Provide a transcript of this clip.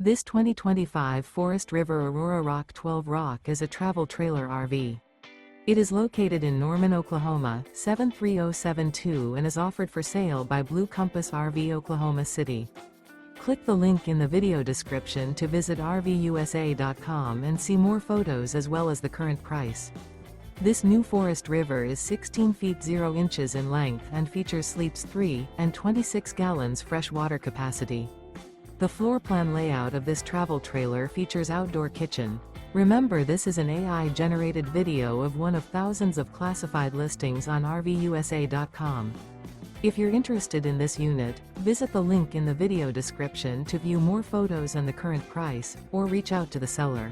This 2025 Forest River Aurora ROK 12 ROK is a travel trailer RV. It is located in Norman, Oklahoma, 73072 and is offered for sale by Blue Compass RV Oklahoma City. Click the link in the video description to visit RVUSA.com and see more photos as well as the current price. This new Forest River is 16 feet 0 inches in length and features sleeps 3 and 26 gallons fresh water capacity. The floor plan layout of this travel trailer features outdoor kitchen. Remember, this is an AI-generated video of one of thousands of classified listings on RVUSA.com. If you're interested in this unit, visit the link in the video description to view more photos and the current price, or reach out to the seller.